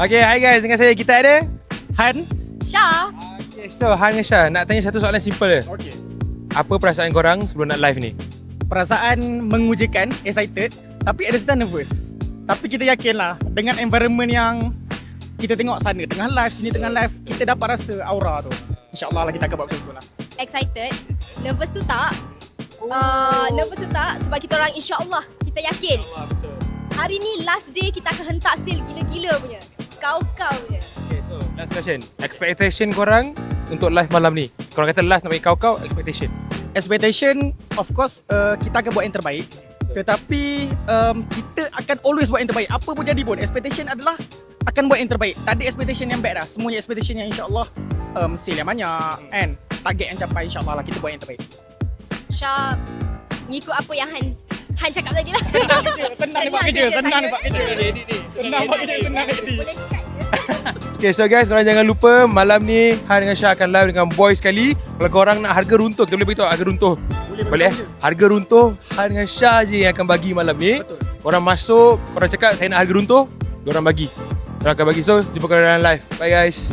Okay, hi guys. Dengan saya kita ada Han. Syah. Okay, so Han dengan Syah nak tanya satu soalan simple je. Okay. Apa perasaan korang sebelum nak live ni? Perasaan mengujikan, excited, tapi at the same time nervous. Tapi kita yakin lah dengan environment yang kita tengok sana, tengah live, sini tengah live, kita dapat rasa aura tu. InsyaAllah lah kita akan buat betul lah. Excited. Nervous tu tak. Nervous tu tak sebab kita orang insyaAllah kita yakin. Hari ni last day kita akan hentak still gila-gila punya. Kau-kau punya. Okay, so last question. Expectation korang untuk live malam ni? Korang kata last nak bagi kau-kau, expectation. Expectation, of course, kita akan buat yang terbaik. Tetapi kita akan always buat yang terbaik. Apa pun jadi pun, expectation adalah akan buat yang terbaik. Tak ada expectation yang bad lah. Semuanya expectation yang insyaAllah sale yang banyak and target yang capai, insyaAllah lah kita buat yang terbaik. Syah, ngikut apa yang Han cakap tadi lah. Senang buat kerja, senang buat kerja. Senang buat kerja, senang edit. Boleh cut je. Okay, so guys, korang jangan lupa malam ni Han dengan Syah akan live dengan boy sekali. Kalau korang nak harga runtuh, kita boleh beritahu harga runtuh. Boleh eh? Harga runtuh Han dengan Syah je yang akan bagi malam ni. Betul. Korang masuk, korang cakap saya nak harga runtuh, korang bagi. Korang akan bagi. So, jumpa korang dalam live. Bye guys.